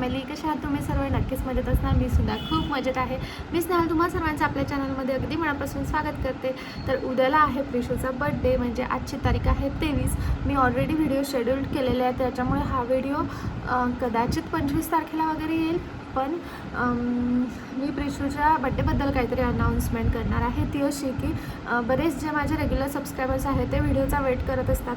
Family, कशा आहात तुम्ही सर्व? नक्कीच मजेत असणार. मी सुद्धा खूप मजेत आहे. मी स्नेहल तुम्हा सर्वांचं आपल्या चॅनलमध्ये अगदी मनापासून स्वागत करते. तर उद्याला आहे प्रिशूचा बर्थडे, म्हणजे आजची तारीख आहे 23. मी ऑलरेडी व्हिडिओ शेड्यूल केलेले आहे, त्याच्यामुळे हा व्हिडिओ कदाचित 25 तारखेला वगैरे येईल. पण मी प्रिशूच्या बड्डेबद्दल काहीतरी अनाऊन्समेंट करणार आहे. ती अशी की बरेच जे माझे रेग्युलर सबस्क्रायबर्स आहेत ते व्हिडिओचा वेट करत असतात.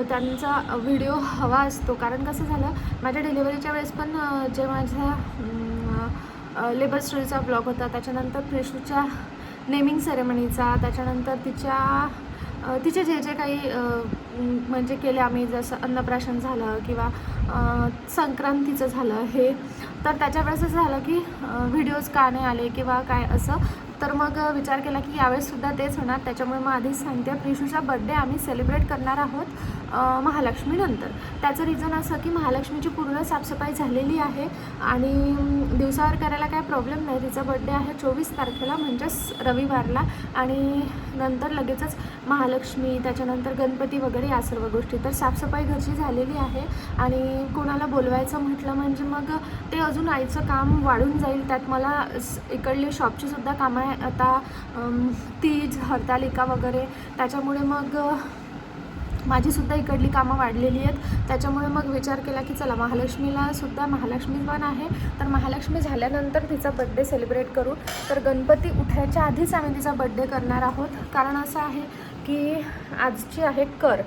त्यांचा व्हिडिओ हवा असतो, कारण कसं झालं, माझ्या डिलिव्हरीच्या वेळेस पण जे माझा लेबर स्टोरीचा ब्लॉग होता, त्याच्यानंतर प्रिशूच्या नेमिंग सेरेमनीचा, त्याच्यानंतर तिचे जे जे काही म्हणजे केले आम्ही, जसं अन्नप्राशन झालं किंवा संक्रांतीचं झालं हे, तर त्याच्या वेळेस असं झालं की व्हिडिओज का नाही आले किंवा काय असं. तर मग विचार केला की यावेळेससुद्धा तेच होणार. त्याच्यामुळे मग आधीच सांगते, प्रिशूचा बड्डे आम्ही सेलिब्रेट करणार आहोत महालक्ष्मीनंतर. त्याचं रिझन असं की महालक्ष्मीची पूर्ण साफसफाई झालेली आहे आणि दिवसावर करायला काय प्रॉब्लेम नाही. तिचा बड्डे आहे 24 तारखेला, म्हणजेच रविवारला, आणि नंतर लगेचच महालक्ष्मी, त्याच्यानंतर गणपती वगैरे या सर्व गोष्टी. तर साफसफाई घरची झालेली आहे आणि कोणाला बोलवायचं म्हटलं म्हणजे मग ते अजून आईचं काम वाढून जाईल. त्यात मला इकडली शॉपचीसुद्धा कामं आहे आता, तीज, हरतालिका वगैरे, त्याच्यामुळे मग माझीसुद्धा इकडली कामं वाढलेली आहेत. त्याच्यामुळे मग विचार केला की चला महालक्ष्मी पण आहे, तर महालक्ष्मी झाल्यानंतर तिचा बड्डे सेलिब्रेट करू. तर गणपती उठायच्या आधीच आम्ही तिचा बड्डे करणार आहोत. कारण असं आहे की आजची आहे कर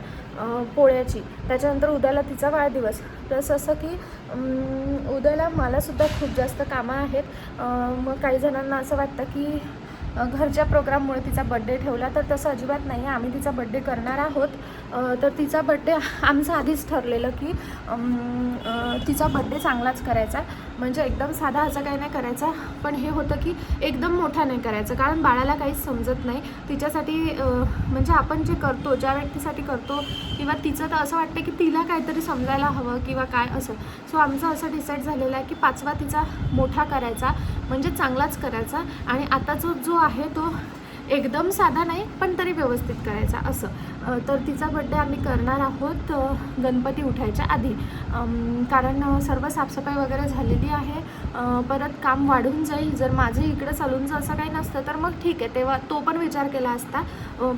पोळ्याची, त्याच्यानंतर उद्याला तिचा वाढदिवस. प्लस असं की उद्याला मलासुद्धा खूप जास्त कामं आहेत. मग काही जणांना असं वाटतं की घरच्या प्रोग्राममुळे तिचा बड्डे ठेवला, तर तसं अजिबात नाही आहे. आम्ही तिचा बड्डे करणार आहोत. तर तिचा बड्डे आमचं आधीच ठरलेलं की तिचा बड्डे चांगलाच करायचा, म्हणजे एकदम साधा असं काही नाही करायचा. पण हे होतं की एकदम मोठा नाही करायचं, कारण बाळाला काहीच समजत नाही. तिच्यासाठी म्हणजे आपण जे करतो, ज्या व्यक्तीसाठी करतो, किंवा तिचं तर असं वाटतं की तिला काहीतरी समजायला हवं किंवा काय असं. सो आमचं असं डिसाईड झालेलं आहे की 5वा तिचा मोठा करायचा, म्हणजे चांगलाच करायचा. आणि आता जो आहे तो एकदम साधा नाही, पण तरी व्यवस्थित करायचा असं. तर तिचा बड्डे आम्ही करणार आहोत गणपती उठायच्या आधी, कारण सर्व साफसफाई वगैरे झालेली आहे. परत काम वाढून जाईल. जर माझं इकडं चालूनचं असं काही नसतं तर मग ठीक आहे, तेव्हा तो पण विचार केला असता.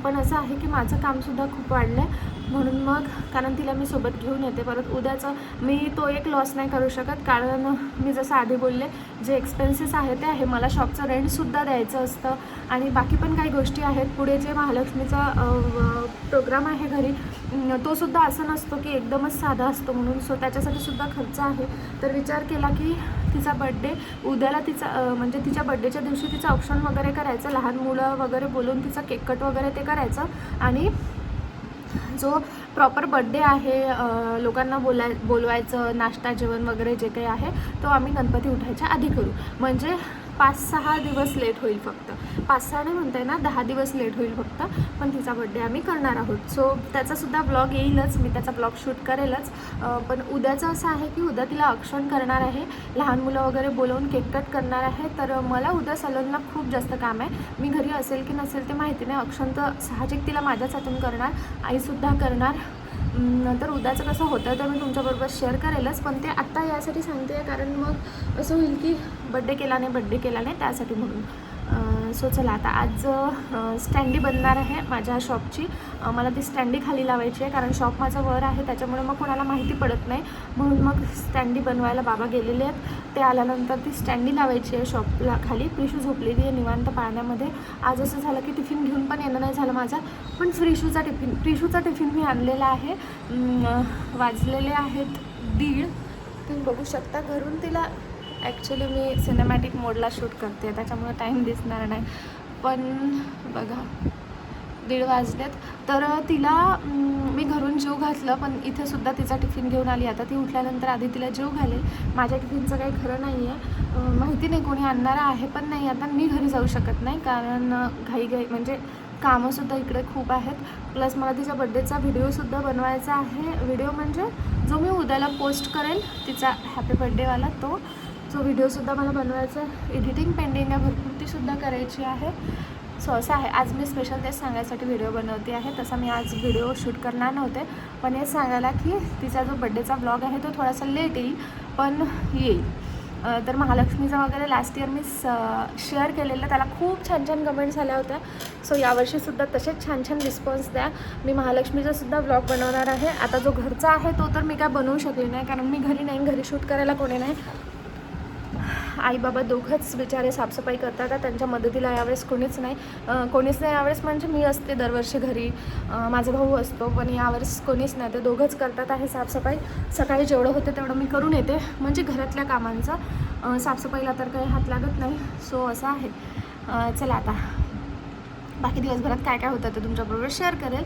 पण असं आहे की माझं कामसुद्धा खूप वाढलं आहे, म्हणून मग, कारण तिला मी सोबत घेऊन येते. परत उद्याचं मी तो एक लॉस नाही करू शकत, कारण मी जसं आधी बोलले, जे एक्सपेन्सेस आहे ते आहे. मला शॉपचं रेंटसुद्धा द्यायचं असतं आणि बाकी पण काही गोष्टी आहेत. पुढे जे महालक्ष्मीचा प्रोग्राम आहे घरी, तोसुद्धा असं नसतो की एकदमच साधा असतो म्हणून. सो त्याच्यासाठी सुद्धा खर्च आहे. तर विचार केला की तिचा बड्डे उद्याला, म्हणजे तिच्या बड्डेच्या दिवशी तिचं ऑप्शन वगैरे करायचं, लहान मुलं वगैरे बोलून तिचा केक कट वगैरे ते करायचं. आणि जो प्रॉपर बड्डे आहे, लोकांना बोलवायचं, नाश्ता जेवण वगैरे जे काही आहे, तो आम्ही गणपती उठायच्या आधी करू. म्हणजे 5-6 दिवस लेट होईल फक्त. 5-6 नाही म्हणता येणार, 10 दिवस लेट होईल फक्त. पण तिचा बड्डे आम्ही करणार आहोत. सो त्याचासुद्धा ब्लॉग येईलच, मी त्याचा ब्लॉग शूट करेलच. पण उद्याचं असं आहे की उद्या तिला औक्षण करणार आहे, लहान मुलं वगैरे बोलवून केक कट करणार आहे. तर मला उद्या सलूनला खूप जास्त काम आहे. मी घरी असेल की नसेल ते माहिती नाही. औक्षण तर साहजिक तिला माझ्याच हातून करणार, आईसुद्धा करणार. नंतर उद्याचं कसं होतं तर मी तुमच्याबरोबर शेअर करेलच. पण ते आत्ता यासाठी सांगते कारण मग असं होईल की बड्डे केला नाही, त्यासाठी म्हणून. सो चला, आता आज स्टँडी बनणार आहे माझ्या शॉपची. मला ती स्टँडी खाली लावायची आहे, कारण शॉप माझं वर आहे, त्याच्यामुळे मग कोणाला माहिती पडत नाही. म्हणून मग स्टँडी बनवायला बाबा गेलेले आहेत. ते आल्यानंतर ती स्टँडी लावायची आहे शॉपला खाली. प्रिशू झोपलेली आहे निवांत पाळण्यामध्ये. आज असं झालं की टिफिन घेऊन पण येणं नाही झालं माझा. पण प्रिशूचा टिफिन मी आणलेला आहे. वाजलेले आहेत 1:30. तुम्ही बघू शकता घरून तिला. ॲक्च्युली मी सिनेमॅटिक मोडला शूट करते, त्याच्यामुळे टाईम दिसणार नाही. पण बघा 1:30 वाजलेत. तर तिला मी घरून जेव घातलं, पण इथेसुद्धा तिचा टिफिन घेऊन आली. आता ती उठल्यानंतर आधी तिला जेव घालेल. माझ्या टिफिनचं काही खरं नाही आहे. माहिती नाही कोणी आणणारा आहे पण नाही. आता मी घरी जाऊ शकत नाही, कारण घाई म्हणजे कामंसुद्धा इकडे खूप आहेत. प्लस मला तिच्या बड्डेचा व्हिडिओसुद्धा बनवायचा आहे. व्हिडिओ म्हणजे जो मी उद्याला पोस्ट करेल, तिचा हॅपी बड्डेवाला, जो व्हिडिओसुद्धा मला बनवायचा आहे. एडिटिंग पेंडिंग आहे भरपूर, तीसुद्धा करायची आहे. सो असं आहे, आज मी स्पेशल तेच सांगायसाठी व्हिडिओ बनवते आहे. तसा मी आज व्हिडिओ शूट करणार नव्हते, पण हे सांगायला की तिचा जो बड्डेचा ब्लॉग आहे तो थोडासा लेट येईल. पण येईल. तर महालक्ष्मीचं वगैरे लास्ट इयर मी शेअर केलेलं, त्याला खूप छान छान कमेंट्स आल्या होत्या. सो यावर्षीसुद्धा तसेच छान छान रिस्पॉन्स द्या. मी महालक्ष्मीचासुद्धा ब्लॉग बनवणार आहे. आता जो घरचा आहे तो तर मी काय बनवू शकले नाही, कारण मी घरी नाही, घरी शूट करायला कोणी नाही. आई बाबा दोघंच बिचारे साफसफाई करतात, त्यांच्या मदतीला यावेळेस कोणीच नाही. यावेळेस म्हणजे मी असते दरवर्षी घरी, माझा भाऊ असतो, पण यावेळेस कोणीच नाही. ते दोघंच करतात आहे साफसफाई. सकाळी जेवढं होतं तेवढं मी करून येते, म्हणजे घरातल्या कामांचं. साफसफाईला तर काही हात लागत नाही. सो असं आहे. चला आता बाकी दिवसभरात काय काय होतं ते तुमच्याबरोबर शेअर करेल.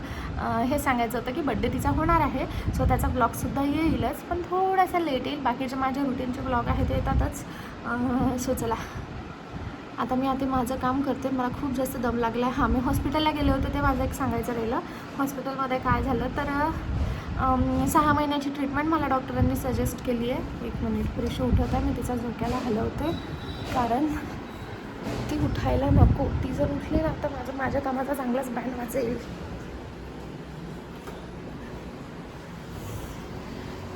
हे सांगायचं होतं की बड्डे तिचा होणार आहे, सो त्याचा ब्लॉगसुद्धा येईलच, पण थोडासा लेट येईल. बाकीचे माझे रुटीनचे ब्लॉग आहे ते येतातच. सो चला आता मी माझं काम करते. मला खूप जास्त दम लागला आहे. मी हॉस्पिटलला गेले होते, ते माझं एक सांगायचं राहिलं. हॉस्पिटलमध्ये काय झालं तर 6 महिन्याची ट्रीटमेंट मला डॉक्टरांनी सजेस्ट केली आहे. 1 मिनिट, प्रिशू उठत आहे, मी तिचा झोक्याला हलवते, कारण ती उठायला नको. ती जर उठली ना तर माझ्या कामाचा चांगलाच बँड वाजेल.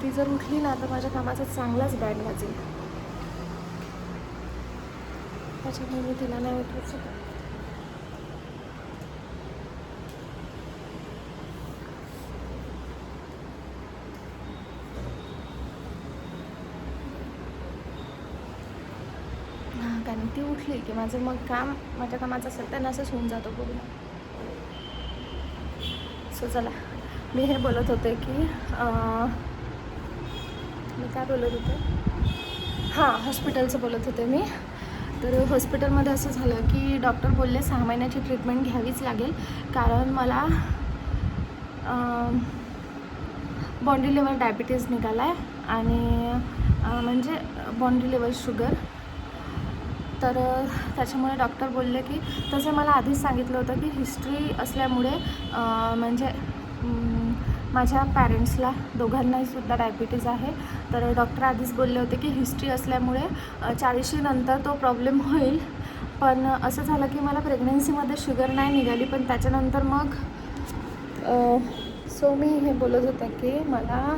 ती जर उठली ना तर माझ्या कामाचा चांगलाच बँड वाजेल. त्याच्यामुळे मी तिला नाही उठवायचं. कारण ती उठली की माझं मग माझ्या कामाचा सत्यानाशच होऊन जातो पूर्ण. सो चला, मी हे बोलत होते की मी काय बोलत होते, हॉस्पिटलचं बोलत होते मी. तर हॉस्पिटलमध्ये असं झालं की डॉक्टर बोलले 6 महिन्याची ट्रीटमेंट घ्यावीच लागेल, कारण मला बॉडी लेवल डायबिटीज निघाला आहे, आणि म्हणजे बॉडी लेवल शुगर. तर त्याच्यामुळे डॉक्टर बोलले की तसं मला आधीच सांगितलं होतं की हिस्ट्री असल्यामुळे, म्हणजे माझ्या पॅरेंट्सला दोघांनाहीसुद्धा डायबिटीज आहे. तर डॉक्टर आधीच बोलले होते की हिस्ट्री असल्यामुळे 40 नंतर तो प्रॉब्लेम होईल. पण असं झालं की मला प्रेग्नन्सीमध्ये शुगर नाही निघाली, पण त्याच्यानंतर मग सो मी हे बोलत होते की मला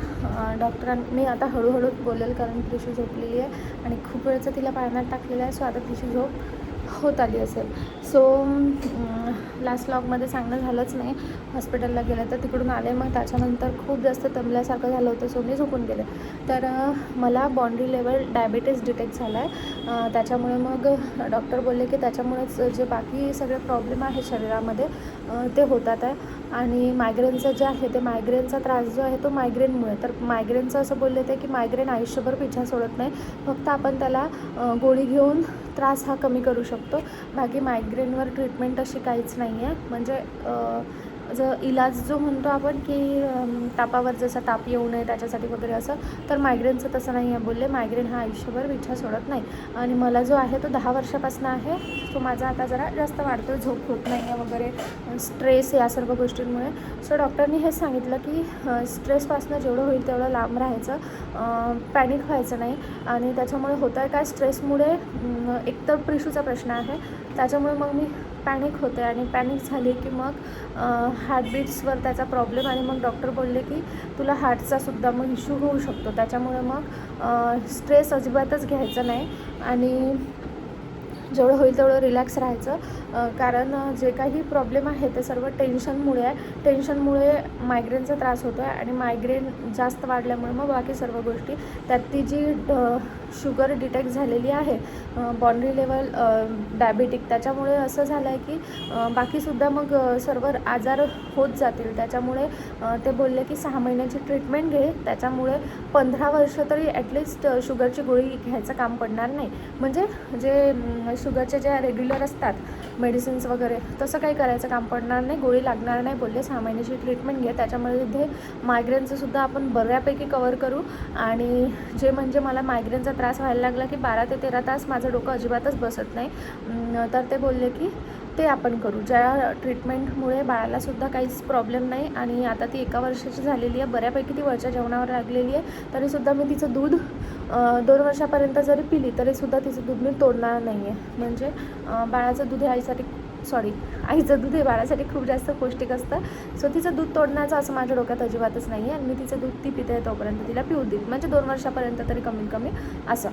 मी आता हळूहळू बोलेल, कारण प्रिशू झोपलेली आहे आणि खूप वेळचं तिला पाळण्यात टाकलेलं आहे. सो आता तिची झोप होत आली असेल. सो लास्ट व्लॉगमध्ये सांगणं झालंच नाही. हॉस्पिटलला गेलं तर तिकडून आले, मग त्याच्यानंतर खूप जास्त दमल्यासारखं झालं होतं, सो मी झोपून गेले. तर मला बॉडी लेवल डायबिटीज डिटेक्ट झाला आहे. त्याच्यामुळे मग डॉक्टर बोलले की त्याच्यामुळेच जे बाकी सगळे प्रॉब्लेम आहेत शरीरामध्ये ते होतात आहे. आणि मायग्रेनचं जे आहे ते मायग्रेनचा त्रास जो आहे तो मायग्रेनमुळे. तर मायग्रेनचं असं बोलले ते की मायग्रेन आयुष्यभर पिछा सोडत नाही, फक्त आपण त्याला गोळी घेऊन त्रास हा कमी करू शकतो. बाकी मायग्रेनवर ट्रीटमेंट अशी काहीच नाही आहे. म्हणजे इलाज जो म्हणतो आपण की तापावर जसा ताप येऊ नये त्याच्यासाठी वगैरे असं, तर मायग्रेनचं तसं नाही आहे बोलले. मायग्रेन हा आयुष्यभर पिछा सोडत नाही. आणि मला जो आहे तो 10 वर्षापासून आहे. तो माझा आता जरा जास्त वाढतो, झोप होत नाही आहे वगैरे, स्ट्रेस या सर्व गोष्टींमुळे. सो डॉक्टरनी हेच सांगितलं की स्ट्रेसपासून जेवढं होईल तेवढं लांब राहायचं, पॅनिक व्हायचं नाही. आणि त्याच्यामुळे होतं आहे काय, स्ट्रेसमुळे एकतर प्रिशूचा प्रश्न आहे, त्याच्यामुळे मग मी पॅनिक होते, आणि पॅनिक झाली की मग हार्टबीट्सवर त्याचा प्रॉब्लेम. आणि मग डॉक्टर बोलले की तुला हार्टचासुद्धा मग इश्यू होऊ शकतो. त्याच्यामुळे मग स्ट्रेस अजिबातच घ्यायचं नाही, आणि जेवढं होईल तेवढं रिलॅक्स राहायचं. कारण जे काही प्रॉब्लेम आहे ते सर्व टेन्शनमुळे आहे. टेन्शनमुळे मायग्रेनचा त्रास होतो आहे, आणि मायग्रेन जास्त वाढल्यामुळे मग बाकी सर्व गोष्टी, त्यात ती जी शुगर डिटेक्ट झालेली आहे, बॉडी लेवल डायबिटिक, त्याच्यामुळे असं झालं आहे की बाकीसुद्धा मग सर्व आजार होत जातील. त्याच्यामुळे ते बोलले की 6 महिन्याची ट्रीटमेंट घे, त्याच्यामुळे 15 वर्ष तरी ॲटलिस्ट शुगरची गोळी घ्यायचं काम पडणार नाही. म्हणजे जे शुगरचे ज्या रेग्युलर असतात मेडिसिन्स वगैरे, तसं काही करायचं काम पडणार नाही, गोळी लागणार नाही बोलले. 6 महिन्याची ट्रीटमेंट घे, त्याच्यामुळे तिथे मायग्रेनचंसुद्धा आपण बऱ्यापैकी कवर करू. आणि जे म्हणजे मला मायग्रेनचा त्रास व्हायला लागला की 12 ते 13 तास माझं डोकं अजिबातच बसत नाही, तर ते बोलले की ते आपण करू. ज्या ट्रीटमेंटमुळे बाळालासुद्धा काहीच प्रॉब्लेम नाही. आणि आता ती 1 वर्षाची झालेली आहे, बऱ्यापैकी ती वरच्या जेवणावर लागलेली आहे. तरीसुद्धा मी तिचं दूध 2 वर्षापर्यंत जरी पिली तरीसुद्धा तिचं दूध मी तोडणार नाही आहे. म्हणजे बाळाचं दूध हे आईसाठी सॉरी आईचं दूध हे बाळासाठी खूप जास्त पौष्टिक असतं. सो तिचं दूध तोडण्याचं असं माझ्या डोक्यात अजिबातच नाही आहे आणि मी तिचं दूध ती पिते तोपर्यंत तिला पिऊ देईल, म्हणजे 2 वर्षापर्यंत तरी कमीत कमी असं,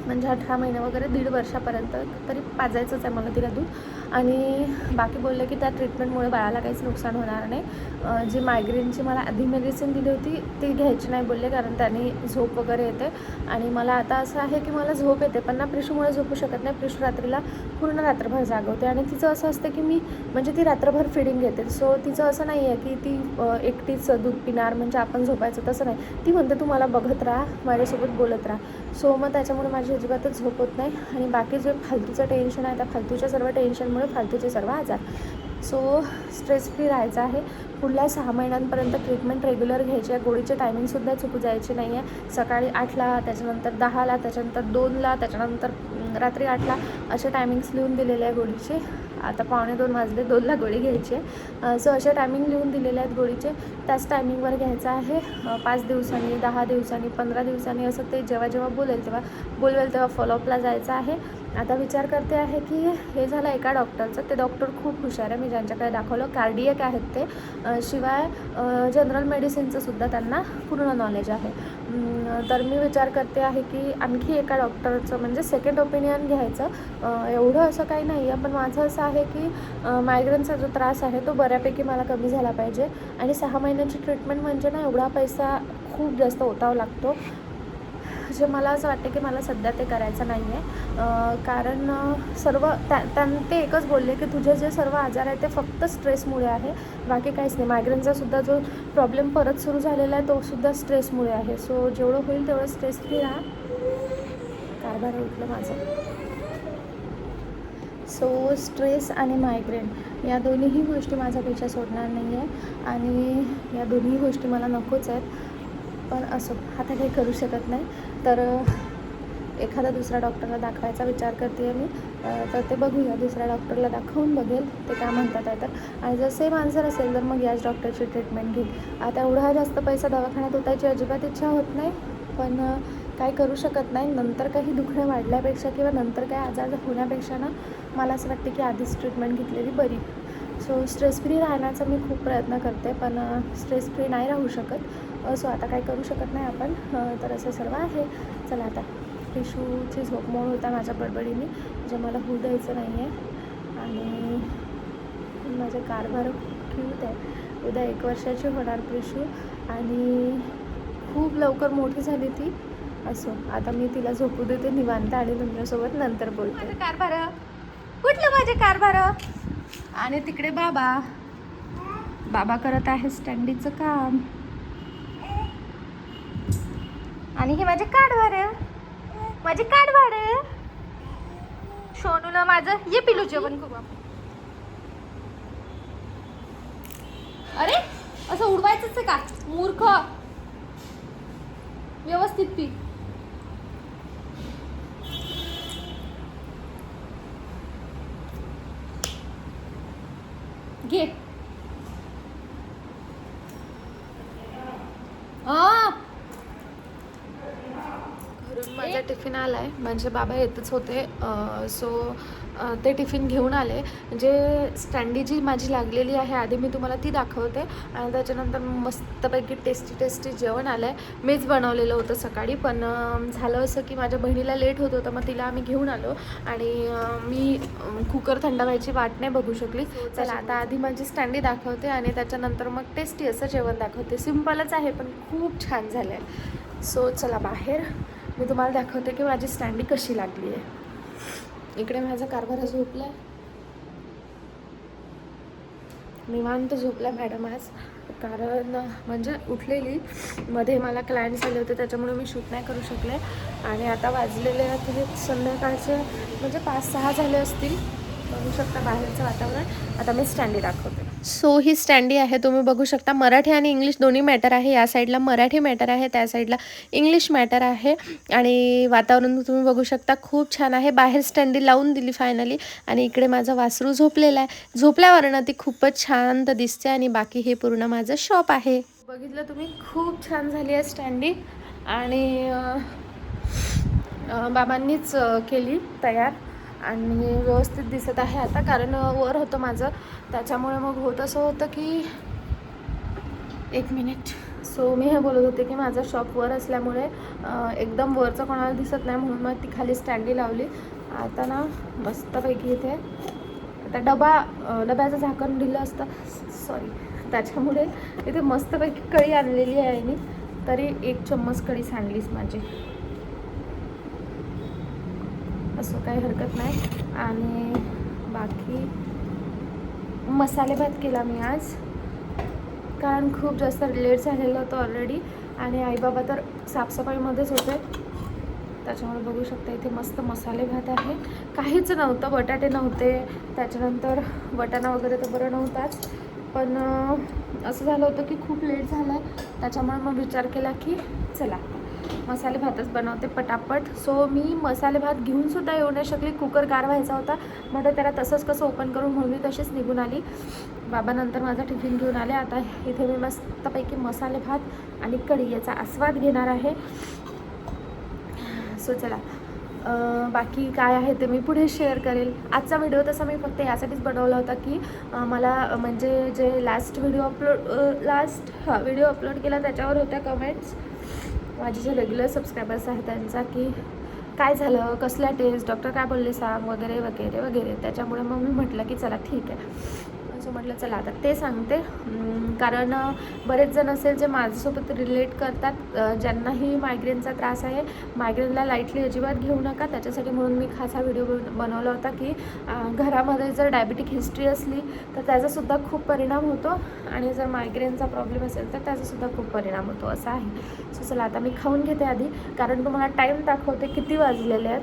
म्हणजे 18 महिने वगैरे 1.5 वर्षापर्यंत तरी पाजायचंच आहे मला तिला दूध. आणि बाकी बोलले की त्या ट्रीटमेंटमुळे बाळाला काहीच नुकसान होणार नाही. जी मायग्रेनची मला आधी मेडिसिन दिली होती ती घ्यायची नाही बोलले, कारण त्याने झोप वगैरे येते आणि मला आता असं आहे की मला झोप येते पण ना प्रिशूमुळे झोपू शकत नाही. प्रिशू रात्रीला पूर्ण रात्रभर जागवते आणि तिचं असं असतं की मी म्हणजे ती रात्रभर फिडिंग घेते. सो तिचं असं नाही आहे की ती एकटीच दूध पिणार म्हणजे आपण झोपायचं, तसं नाही. ती म्हणते तू मला बघत राहा, माझ्यासोबत बोलत राहा. सो मग त्याच्यामुळे माझी अजिबातच झोप होत नाही आणि बाकी जे फालतूचं टेन्शन आहे त्या फालतूच्या सर्व टेन्शनमुळे फालतूचे सर्व आजार. सो स्ट्रेस फ्री राहायचं आहे. पुढल्या 6 महिन्यांपर्यंत ट्रीटमेंट रेग्युलर घ्यायची आहे. गोळीचे टायमिंगसुद्धा चुकू जायचे नाही आहे. सकाळी 8ला, त्याच्यानंतर 10ला, त्याच्यानंतर 2ला, त्याच्यानंतर रात्री 8ला असे टायमिंग्स लिहून दिलेले आहे गोळीचे. आता 1:45 वाजले, 2ला गोळी घ्यायची आहे. सो असे टायमिंग लिहून दिलेले आहेत गोळीचे, त्याच टायमिंगवर घ्यायचं आहे. 5 दिवसांनी, 10 दिवसांनी, 15 दिवसांनी असं ते जेव्हा जेव्हा बोलवेल तेव्हा फॉलोअपला जायचं आहे. आता विचार करते आहे की हे झालं एका डॉक्टरचं, ते डॉक्टर खूप हुशार आहे, मी ज्यांच्याकडे दाखवलं कार्डियक आहेत ते, शिवाय जनरल मेडिसिनचंसुद्धा त्यांना पूर्ण नॉलेज आहे. तर मी विचार करते आहे की आणखी एका डॉक्टरचं म्हणजे सेकंड ओपिनियन घ्यायचं. एवढं असं काही नाही आहे, पण माझं असं आहे की मायग्रेनचा जो त्रास आहे तो बऱ्यापैकी मला कमी झाला पाहिजे. आणि 6 महिन्याची ट्रीटमेंट म्हणजे ना एवढा पैसा खूप जास्त ओतावा लागतो, जे मला असं वाटतं की मला सध्या ते करायचं नाही आहे. कारण सर्व ते एकच बोलले की तुझे जे सर्व आजार आहे ते फक्त स्ट्रेसमुळे आहे, बाकी काहीच नाही. मायग्रेनचासुद्धा जो प्रॉब्लेम परत सुरू झालेला आहे तोसुद्धा स्ट्रेसमुळे आहे. सो जेवढं होईल तेवढं स्ट्रेस फ्री राहा. कारभार उठलं माझं. सो स्ट्रेस आणि मायग्रेन या दोन्हीही गोष्टी माझा पिछा सोडणार नाही आहे आणि या दोन्ही गोष्टी मला नकोच आहेत. पण असो, आता काही करू शकत नाही. तर एखादा दुसरा डॉक्टरला दाखवायचा विचार करते आहे मी. तर ते बघूया, दुसऱ्या डॉक्टरला दाखवून बघेल ते काय म्हणतात आहे तर. आणि जर सेम आन्सर असेल तर मग याच डॉक्टरची ट्रीटमेंट घेईल. आता एवढा जास्त पैसा दवाखान्यात होतायची अजिबात इच्छा होत नाही, पण काय करू शकत नाही. नंतर काही दुखणे वाढल्यापेक्षा किंवा नंतर काही आजार होण्यापेक्षा ना मला असं वाटते की आधीच ट्रीटमेंट घेतलेली बरी. सो स्ट्रेस फ्री राहण्याचा मी खूप प्रयत्न करते, पण स्ट्रेस फ्री नाही राहू शकत. सो आता काही करू शकत नाही आपण. तर असं सर्व आहे. चला आता पिशूची झोप मोड होता माझ्या बडबडीने, जे मला होऊ द्यायचं नाही आहे. आणि माझे कारभार क्यूट आहे. उद्या 1 वर्षाची होणार पिशू आणि खूप लवकर मोठी झाली ती. असो, आता मी तिला झोपू देते निवांत आणि तुमच्यासोबत नंतर बोलते. माझे कारभार कुठलं, माझे कारभार. आणि तिकडे बाबा करत आहे स्टँडीचं काम. आणि हे माझे काढभार सोनूला माझं ये पिलू जेवण खूप. अरे असं उडवायचंच आहे का मूर्ख, व्यवस्थित पी. घे. घरून माझा टिफिन आला आहे, म्हणजे बाबा येतच होते. सो ते टिफिन घेऊन आले. जे स्टँडी जी माझी लागलेली आहे आधी मी तुम्हाला ती दाखवते आणि त्याच्यानंतर मस्तपैकी टेस्टी जेवण आलं आहे. मीच बनवलेलं होतं सकाळी, पण झालं असं की माझ्या बहिणीला लेट होत होतं, मग तिला आम्ही घेऊन आलो आणि मी कुकर थंड व्हायची वाट नाही बघू शकली. चला आता आधी माझी स्टँडी दाखवते आणि त्याच्यानंतर मग टेस्टी असं जेवण दाखवते. सिम्पलच आहे पण खूप छान झालं आहे. सो चला बाहेर मी तुम्हाला दाखवते की माझी स्टँडी कशी लागली आहे. इकडे माझा कारभार झोपला आहे, निवांत झोपला मॅडम आज. कारण म्हणजे उठलेली मध्ये मला क्लायंट्स आले होते त्याच्यामुळे मी शूट नाही करू शकले. आणि आता वाजलेले आहेत संध्याकाळचे म्हणजे 5-6 झाले असतील. बघू शकता बाहेरचं वातावरण. आता मी स्टँडी दाखवते. सो ही स्टँडी आहे, तुम्ही बघू शकता. मराठी आणि इंग्लिश दोन्ही मॅटर आहे. या साईडला मराठी मॅटर आहे, त्या साईडला इंग्लिश मॅटर आहे. आणि वातावरण तुम्ही बघू शकता खूप छान आहे. बाहेर स्टँडी लावून दिली फायनली. आणि इकडे माझा वासरू झोपलेला आहे. झोपल्यावरनं ती खूपच शांत दिसते. आणि बाकी हे पूर्ण माझं शॉप आहे. बघितलं तुम्ही, खूप छान झाली आहे स्टँडी. आणि बाबांनीच केली तयार. आणि व्यवस्थित दिसत आहे आता, कारण वर होतं माझं, त्याच्यामुळे मग होत असं होतं की 1 मिनिट. सो मी हे बोलत होते की माझं शॉप वर असल्यामुळे एकदम वरचं कोणाला दिसत नाही, म्हणून मग ती खाली स्टँडी लावली. आता ना मस्तपैकी इथे आता डब्याचं झाकण दिलं असतं, सॉरी, त्याच्यामुळे इथे मस्तपैकी कढी आणलेली आहे मी. तरी 1 चम्मच कढी सांडलीच माझी, असं काही हरकत नाही. आणि बाकी मसाले भात केला मी आज, कारण खूप जास्त लेट झालेलं होतं ऑलरेडी. आणि आईबाबा तर साफसफाईमध्येच होते, त्याच्यामुळे बघू शकता इथे मस्त मसाले भात आहे. काहीच नव्हतं, बटाटे नव्हते, त्याच्यानंतर वाटाणा वगैरे तर बरं नव्हताच, पण असं झालं होतं की खूप लेट झालं आहे, त्याच्यामुळे मग विचार केला की चला मसाले भातच बनवते पटापट. सो मी मसाले भात घेऊनसुद्धा येऊ नाही शकली, कुकर गार व्हायचा होता, म्हटलं त्याला तसंच कसं ओपन करून, म्हणून मी तशीच निघून आली. बाबा नंतर माझा टिफिन घेऊन आले. आता इथे मी मस्तपैकी मसाले भात आणि कढी याचा आस्वाद घेणार आहे. सो चला, बाकी काय आहे ते मी पुढे शेअर करेल. आजचा व्हिडिओ तसा मी फक्त यासाठीच बनवला होता की मला म्हणजे जे लास्ट व्हिडिओ अपलोड केला त्याच्यावर होत्या कमेंट्स माझे जे रेग्युलर सबस्क्रायबर्स आहेत त्यांचा, की काय झालं, कसल्या टेस्ट, डॉक्टर काय बोलले सांग, वगैरे वगैरे वगैरे. त्याच्यामुळे मग मी म्हटलं की चला ठीक आहे, असं म्हटलं चला आता ते सांगते. कारण बरेच जण असेल जे माझ्यासोबत रिलेट करतात, ज्यांनाही मायग्रेनचा त्रास आहे. मायग्रेनला लाईटली अजिबात घेऊ नका, त्याच्यासाठी म्हणून मी खास हा व्हिडिओ बनवला होता की घरामध्ये जर डायबिटिक हिस्ट्री असली तर त्याचासुद्धा खूप परिणाम होतो, आणि जर मायग्रेनचा प्रॉब्लेम असेल तर त्याचासुद्धा खूप परिणाम होतो, असं आहे. सो चला आता मी खाऊन घेते आधी, कारण तुम्हाला टाईम दाखवते किती वाजलेले आहेत.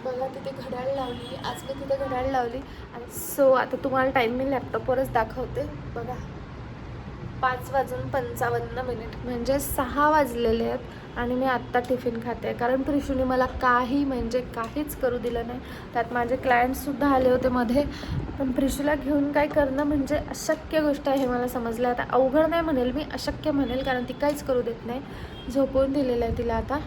बघा तिथे घड्याळ लावली, आज मी तिथे घड्याळ लावली. आणि सो आता तुम्हाला टाईम मी लॅपटॉपवरच दाखवते. बघा 5:55 म्हणजे 6 वाजलेले आहेत, आणि मी आत्ता टिफिन खाते. कारण प्रिशूने मला म्हणजे काहीच करू दिलं नाही. त्यात माझे क्लायंट्ससुद्धा आले होते मध्ये, पण प्रिशूला घेऊन काय करणं म्हणजे अशक्य गोष्ट आहे, हे मला समजलं. आता अवघड नाही म्हणेल मी, अशक्य म्हणेल, कारण ती काहीच करू देत नाही. झोपवून दिलेलं आहे तिला आता,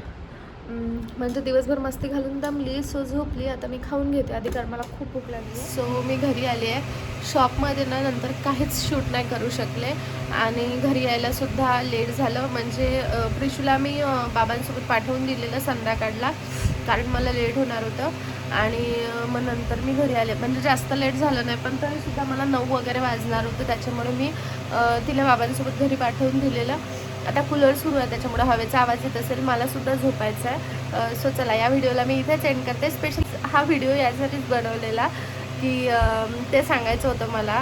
म्हणजे दिवसभर मस्ती घालून दमली. सो झोपली. आता मी खाऊन घेते आधी, कारण मला खूप भूक लागली. सो मी घरी आली आहे. शॉपमध्ये ना नंतर काहीच शूट नाही करू शकले, आणि घरी यायलासुद्धा लेट झालं. म्हणजे प्रिशूला मी बाबांसोबत पाठवून दिलेलं संध्याकाळला, कारण मला लेट होणार होतं. आणि मग नंतर मी घरी आले, म्हणजे जास्त लेट झालं नाही, पण तरीसुद्धा मला 9 वगैरे वाजणार होतं, त्याच्यामुळे मी तिला बाबांसोबत घरी पाठवून दिलेलं. आता कूलर सुरू आहे, त्याच्यामुळे हवेचा आवाज येत असेल, मलासुद्धा झोपायचं आहे. सो चला, या व्हिडिओला मी इथेच एंड करते. स्पेशल हा व्हिडिओ यासाठीच बनवलेला की ते सांगायचं होतं मला,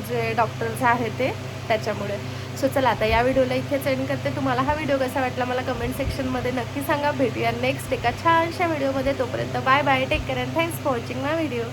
जे डॉक्टरचं आहे ते, त्याच्यामुळे. सो चला, आता या व्हिडिओला इथेच एंड करते. तुम्हाला हा व्हिडिओ कसा वाटला मला कमेंट सेक्शनमध्ये नक्की सांगा. भेटूया नेक्स्ट एका छानशा व्हिडिओमध्ये. तोपर्यंत bye bye, take care and thanks for watching my video.